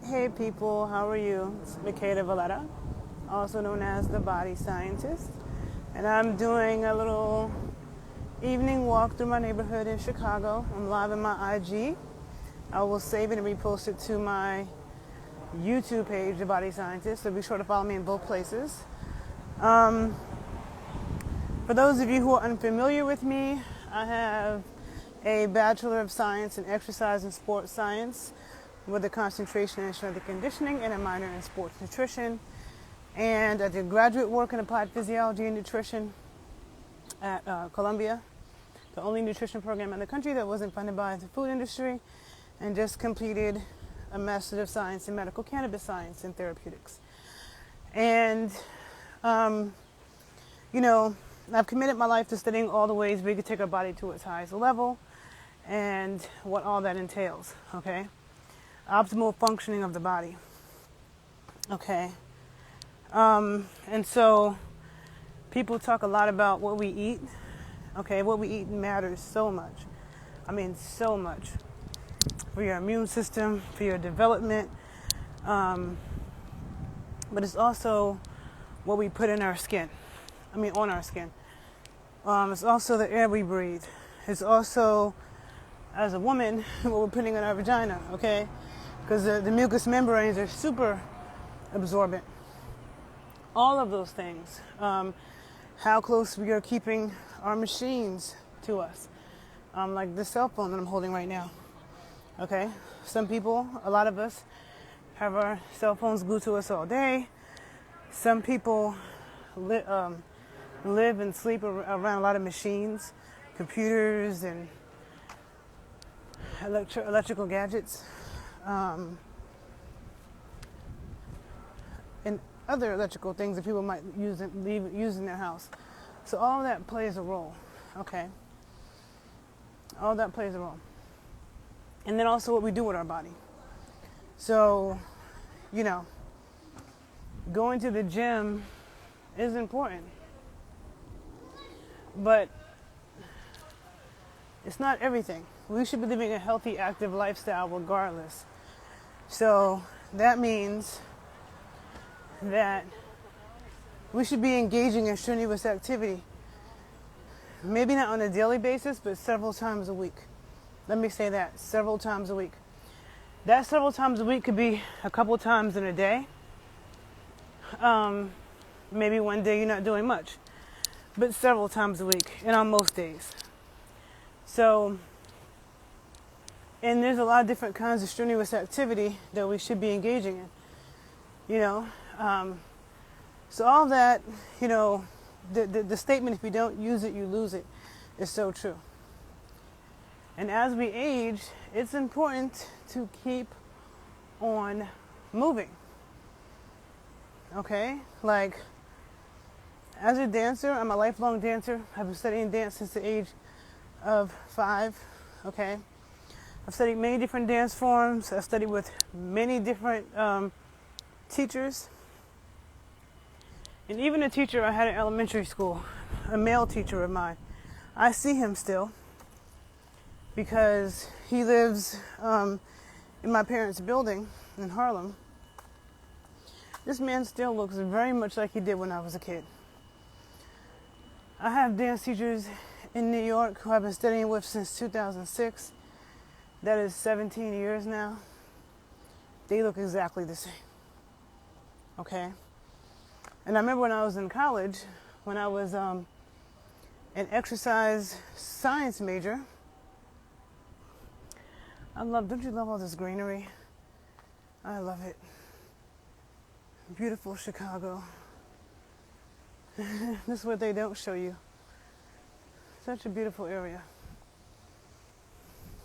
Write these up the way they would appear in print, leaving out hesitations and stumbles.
Hey people, how are you? It's Makeda Valletta, also known as the Body Scientist, and I'm doing a little evening walk through my neighborhood in Chicago. I'm live on my IG. I will save it and repost it to my YouTube page, The Body Scientist, so be sure to follow me in both places. For those of you who are unfamiliar with me, I have a Bachelor of Science in Exercise and Sports Science with a concentration in strength and conditioning and a minor in sports nutrition. And I did graduate work in applied physiology and nutrition at Columbia, the only nutrition program in the country that wasn't funded by the food industry, and just completed a Master of Science in Medical Cannabis Science and Therapeutics. And, I've committed my life to studying all the ways we could take our body to its highest level and what all that entails, okay? Optimal functioning of the body. Okay. And so people talk a lot about what we eat. Okay, what we eat matters so much. I mean, so much. For your immune system, for your development. But it's also what we put in our skin. On our skin. It's also the air we breathe. It's also, as a woman, what we're putting in our vagina, okay? Because the mucous membranes are super absorbent. All of those things. How close we are keeping our machines to us. Like the cell phone that I'm holding right now. Okay? Some people, a lot of us, have our cell phones glued to us all day. Some people live and sleep around a lot of machines, computers, and electrical gadgets. And other electrical things that people might use in their house. So all that plays a role, okay? All that plays a role. And then also what we do with our body. So, going to the gym is important. But it's not everything. We should be living a healthy, active lifestyle regardless. So that means that we should be engaging in strenuous activity. Maybe not on a daily basis, but several times a week. Let me say that, several times a week. That several times a week could be a couple times in a day. Maybe one day you're not doing much, but several times a week, and on most days. So, and there's a lot of different kinds of strenuous activity that we should be engaging in, so all that, the statement, if you don't use it, you lose it, is so true. And as we age, it's important to keep on moving. Okay? Like, as a dancer, I'm a lifelong dancer. I've been studying dance since the age of 5, okay? I've studied many different dance forms. I've studied with many different teachers. And even a teacher I had in elementary school, a male teacher of mine, I see him still because he lives in my parents' building in Harlem. This man still looks very much like he did when I was a kid. I have dance teachers in New York who I've been studying with since 2006. That is 17 years now. They look exactly the same. Okay? And I remember when I was in college, when I was an exercise science major. Don't you love all this greenery? I love it. Beautiful Chicago. This is what they don't show you. Such a beautiful area.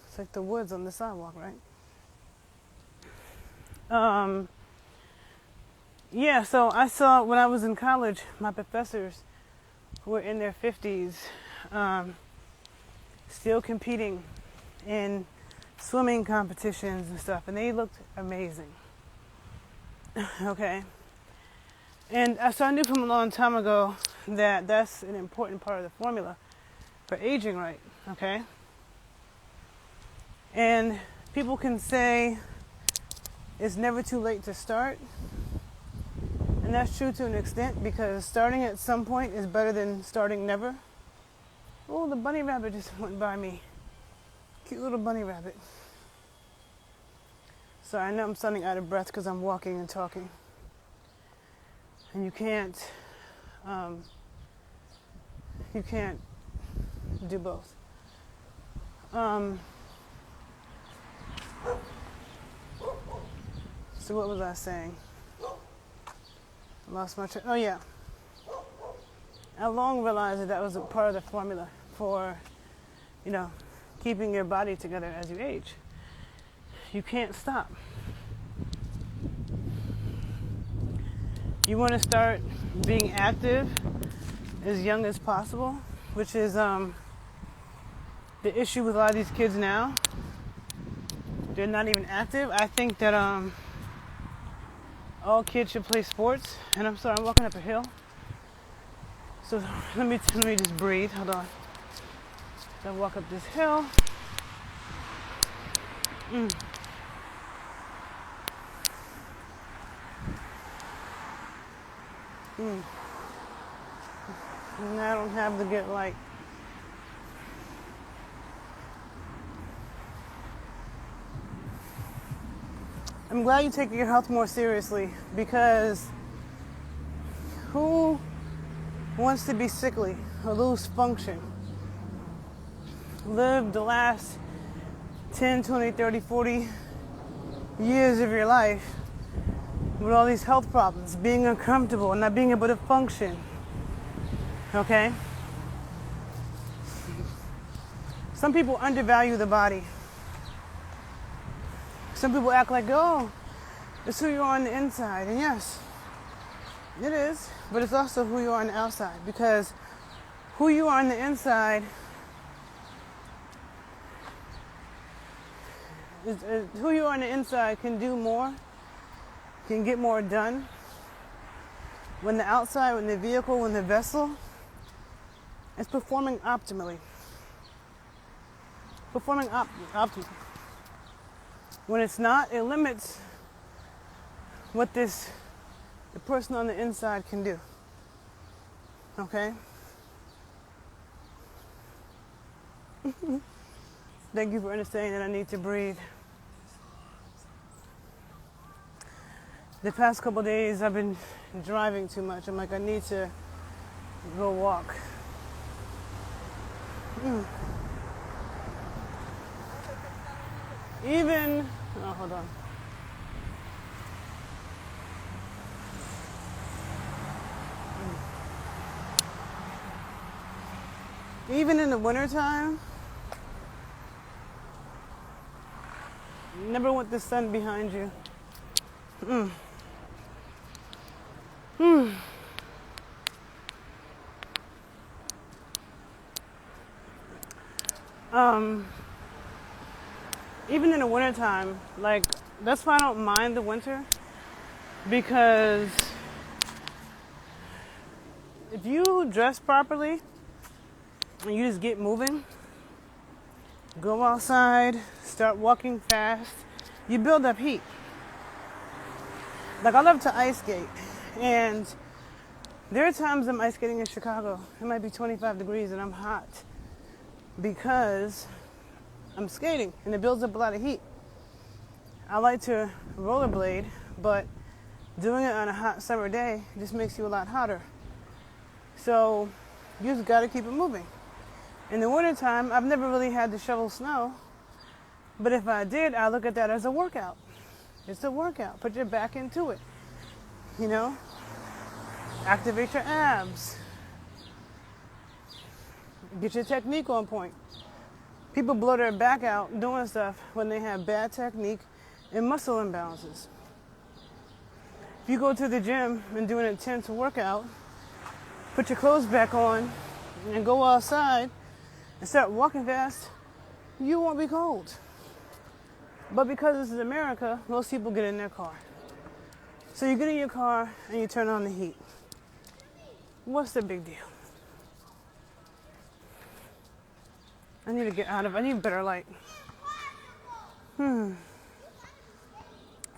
It's like the woods on the sidewalk, right? So I saw when I was in college, my professors who were in their 50s still competing in swimming competitions and stuff, and they looked amazing. Okay? And so I knew from a long time ago that that's an important part of the formula for aging right, okay? And people can say it's never too late to start. And that's true to an extent, because starting at some point is better than starting never. Oh, the bunny rabbit just went by me. Cute little bunny rabbit. Sorry, I know I'm sounding out of breath because I'm walking and talking. And you can't do both. So what was I saying? I lost my train. Oh yeah. I long realized that was a part of the formula for, keeping your body together as you age. You can't stop. You want to start being active as young as possible, which is the issue with a lot of these kids now. They're not even active. I think that all kids should play sports. And I'm sorry, I'm walking up a hill. So let me just breathe. Hold on. So I walk up this hill. And I don't have to get like I'm glad you take your health more seriously, because who wants to be sickly or lose function? Live the last 10, 20, 30, 40 years of your life with all these health problems, being uncomfortable and not being able to function. Okay? Some people undervalue the body. Some people act like, oh, it's who you are on the inside. And yes, it is, but it's also who you are on the outside, because who you are on the inside who you are on the inside can do more, can get more done when the outside, when the vehicle, when the vessel is performing optimally. Performing optimally. When it's not, it limits what the person on the inside can do. Okay? Thank you for understanding that I need to breathe. The past couple days I've been driving too much. I'm like, I need to go walk. Hold on. Even in the wintertime, never want the sun behind you. Even in the wintertime, like, that's why I don't mind the winter, because if you dress properly and you just get moving, go outside, start walking fast, you build up heat. Like, I love to ice skate, and there are times I'm ice skating in Chicago. It might be 25 degrees and I'm hot because I'm skating and it builds up a lot of heat. I like to rollerblade, but doing it on a hot summer day just makes you a lot hotter. So you just got to keep it moving. In the wintertime, I've never really had to shovel snow, but if I did, I look at that as a workout. It's a workout. Put your back into it. Activate your abs. Get your technique on point. People blow their back out doing stuff when they have bad technique and muscle imbalances. If you go to the gym and do an intense workout, put your clothes back on and go outside and start walking fast, you won't be cold. But because this is America, most people get in their car. So you get in your car and you turn on the heat. What's the big deal? I need to get out of it. I need better light.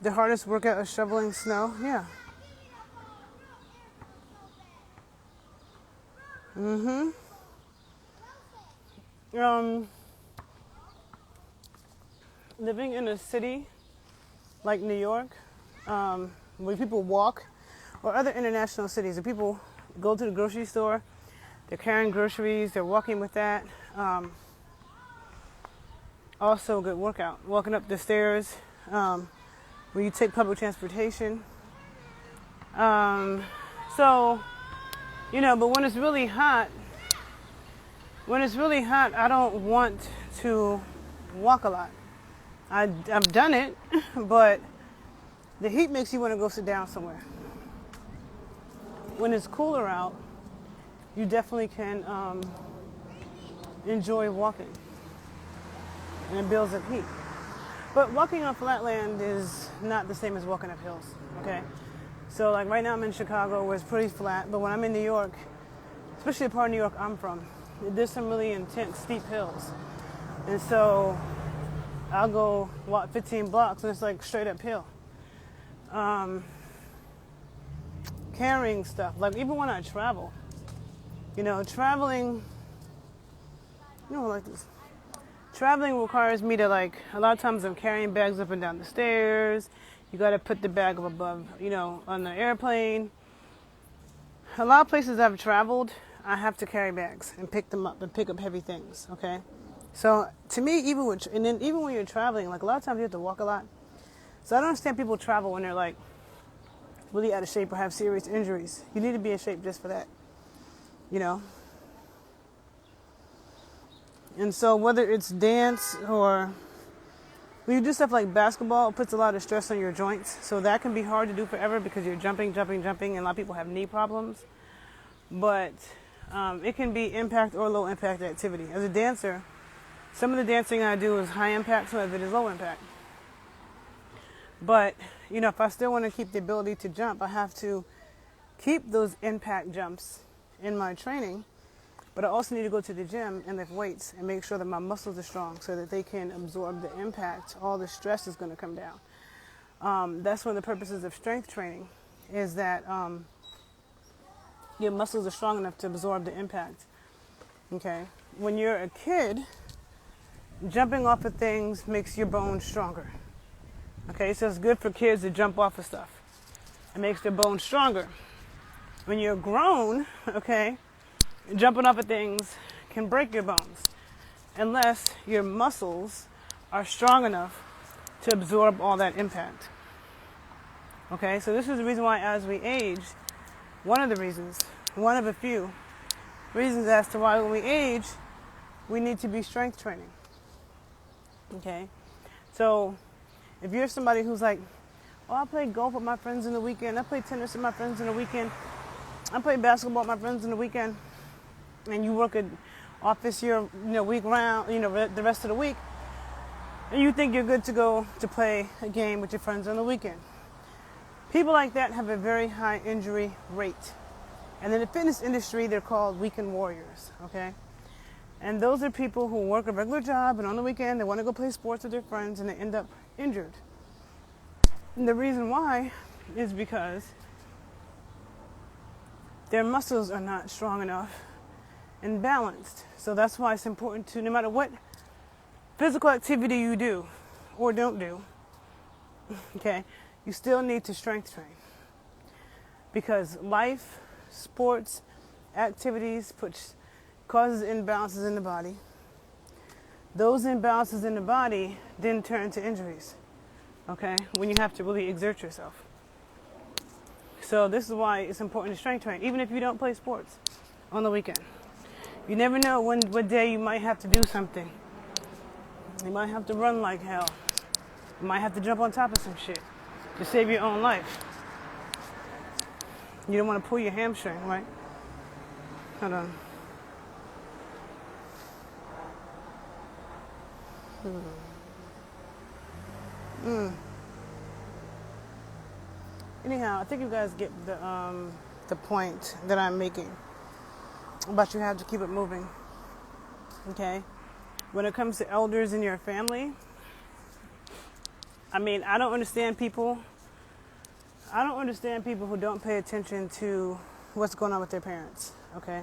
The hardest workout is shoveling snow. Yeah. Mm-hmm. Living in a city like New York, where people walk, or other international cities, where people go to the grocery store, they're carrying groceries, they're walking with that. Also a good workout. Walking up the stairs, where you take public transportation. So, but when it's really hot, I don't want to walk a lot. I've done it, but the heat makes you want to go sit down somewhere. When it's cooler out, you definitely can enjoy walking, and it builds up heat. But walking on flat land is not the same as walking up hills, okay? So like right now I'm in Chicago where it's pretty flat, but when I'm in New York, especially the part of New York I'm from, there's some really intense steep hills. And so I'll go walk 15 blocks and it's like straight uphill. Carrying stuff, like even when I travel, traveling, like this. Traveling requires me to a lot of times I'm carrying bags up and down the stairs. You got to put the bag up above, on the airplane. A lot of places I've traveled, I have to carry bags and pick them up and pick up heavy things, okay? So to me, even when you're traveling, a lot of times you have to walk a lot. So I don't understand people travel when they're really out of shape or have serious injuries. You need to be in shape just for that, And so whether it's dance or when you do stuff like basketball, it puts a lot of stress on your joints. So that can be hard to do forever because you're jumping, and a lot of people have knee problems. But it can be impact or low impact activity. As a dancer, some of the dancing I do is high impact, some of it is low impact. But, if I still want to keep the ability to jump, I have to keep those impact jumps in my training. But I also need to go to the gym and lift weights and make sure that my muscles are strong so that they can absorb the impact. All the stress is going to come down. That's one of the purposes of strength training, is that your muscles are strong enough to absorb the impact. Okay? When you're a kid, jumping off of things makes your bones stronger. Okay? So it's good for kids to jump off of stuff. It makes their bones stronger. When you're grown, okay, jumping off of things can break your bones unless your muscles are strong enough to absorb all that impact. Okay, so this is the reason why as we age, one of a few reasons as to why when we age, we need to be strength training. Okay, so if you're somebody who's like, oh, I play golf with my friends in the weekend, I play tennis with my friends in the weekend, I play basketball with my friends in the weekend, and you work at office year, week round, the rest of the week, and you think you're good to go to play a game with your friends on the weekend. People like that have a very high injury rate. And in the fitness industry, they're called weekend warriors, okay? And those are people who work a regular job, and on the weekend, they want to go play sports with their friends, and they end up injured. And the reason why is because their muscles are not strong enough and balanced. So that's why it's important to, no matter what physical activity you do or don't do, okay, you still need to strength train. Because life, sports, activities causes imbalances in the body. Those imbalances in the body then turn into injuries, okay, when you have to really exert yourself. So this is why it's important to strength train, even if you don't play sports on the weekend. You never know what day you might have to do something. You might have to run like hell. You might have to jump on top of some shit to save your own life. You don't want to pull your hamstring, right? Hold on. Anyhow, I think you guys get the point that I'm making about you have to keep it moving. Okay? When it comes to elders in your family, I mean, I don't understand people. I don't understand people who don't pay attention to what's going on with their parents, okay?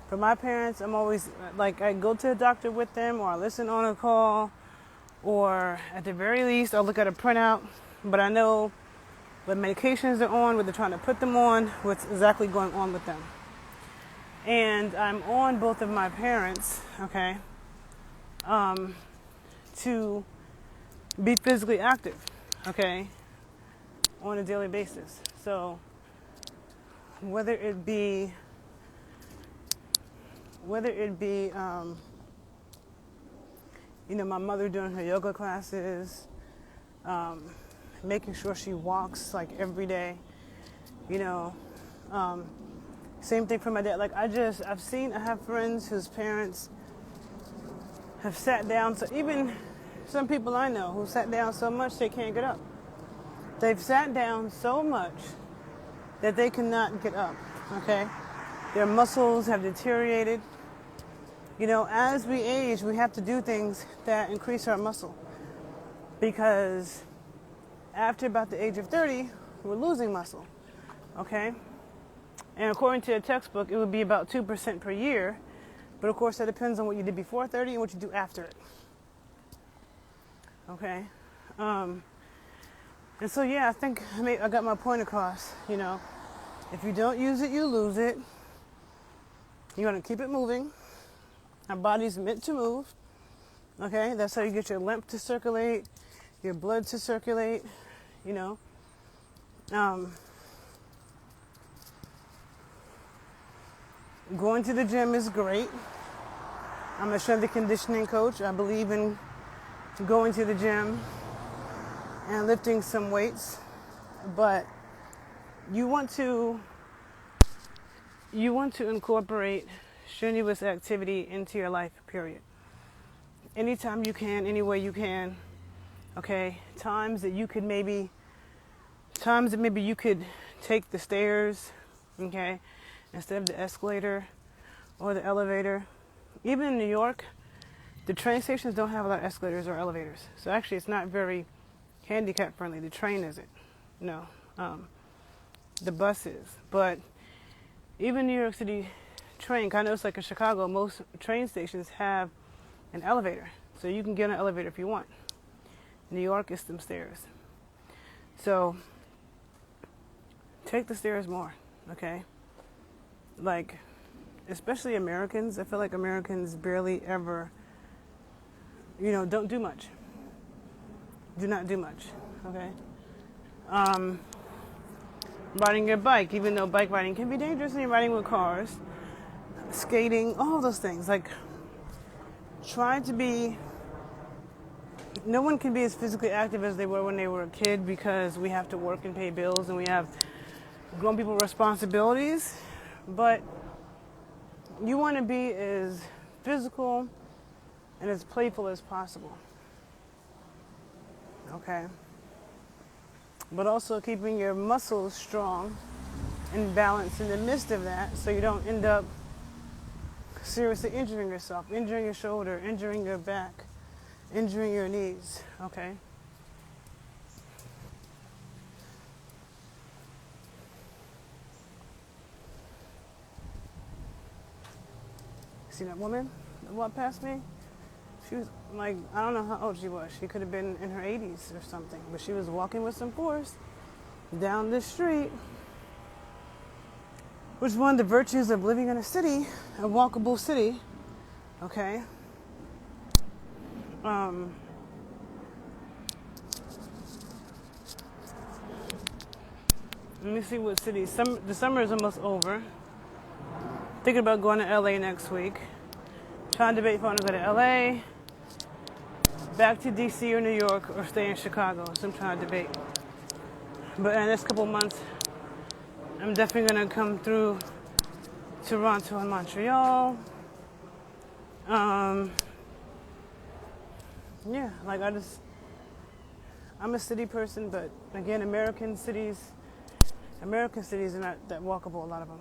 For my parents, I'm always, like, I go to the doctor with them, or I listen on a call, or at the very least, I'll look at a printout, but I know what medications they're on, what they're trying to put them on, what's exactly going on with them. And I'm on both of my parents, okay, to be physically active, okay, on a daily basis. So whether it be my mother doing her yoga classes, making sure she walks like every day, same thing for my dad. Like I have friends whose parents have sat down. So even some people I know who sat down so much they can't get up. They've sat down so much that they cannot get up, okay? Their muscles have deteriorated. As we age, we have to do things that increase our muscle, because after about the age of 30, we're losing muscle, okay? And according to a textbook, it would be about 2% per year, but of course that depends on what you did before 30 and what you do after it, okay? And so, yeah, I think I got my point across, If you don't use it, you lose it. You want to keep it moving. Our body's meant to move, okay? That's how you get your lymph to circulate, your blood to circulate, Going to the gym is great. I'm a strength and conditioning coach. I believe in going to the gym and lifting some weights, but you want to incorporate strenuous activity into your life, period. Anytime you can, any way you can, okay? Times that maybe you could take the stairs, okay, instead of the escalator or the elevator. Even in New York, the train stations don't have a lot of escalators or elevators. So actually it's not very handicap friendly. The train isn't. No. The bus is. But even New York City train, I know it's like in Chicago, most train stations have an elevator. So you can get on an elevator if you want. New York is them stairs. So take the stairs more, okay? Like, especially Americans, I feel like Americans barely ever, don't do much. Do not do much, okay? Riding your bike, even though bike riding can be dangerous when you're riding with cars, skating, all those things. Like, no one can be as physically active as they were when they were a kid, because we have to work and pay bills and we have grown people responsibilities. But you want to be as physical and as playful as possible, okay? But also keeping your muscles strong and balanced in the midst of that, so you don't end up seriously injuring yourself, injuring your shoulder, injuring your back, injuring your knees, okay? See that woman that walked past me? She was like, I don't know how old she was. She could have been in her 80s or something, but she was walking with some force down this street, which is one of the virtues of living in a city, a walkable city, okay? Let me see what city. The summer is almost over. Thinking about going to LA next week. Trying to debate if I want to go to LA, back to DC or New York, or stay in Chicago. So I'm trying to debate. But in the next couple of months, I'm definitely going to come through Toronto and Montreal. Yeah, like I'm a city person, but again, American cities are not that walkable, a lot of them.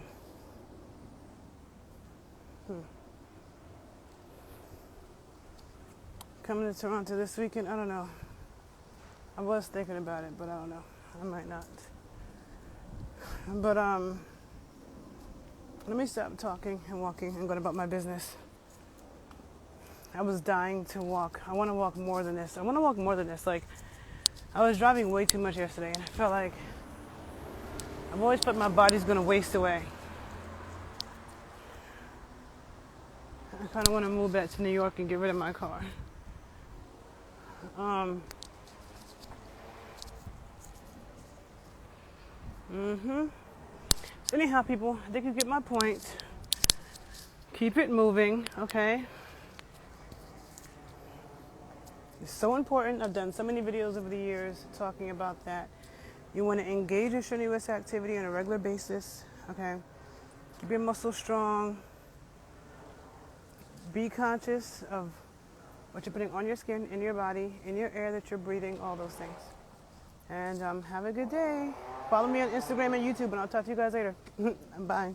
Coming to Toronto this weekend, I don't know. I was thinking about it, but I don't know. I might not. But let me stop talking and walking and going about my business. I was dying to walk. I want to walk more than this. Like, I was driving way too much yesterday, and I felt like I've always felt my body's going to waste away. I kind of want to move back to New York and get rid of my car. So anyhow, people, I think you get my point. Keep it moving, okay? It's so important. I've done so many videos over the years talking about that. You want to engage in strenuous activity on a regular basis, okay? Keep your muscles strong. Be conscious of what you're putting on your skin, in your body, in your air that you're breathing, all those things. And have a good day. Follow me on Instagram and YouTube, and I'll talk to you guys later. Bye.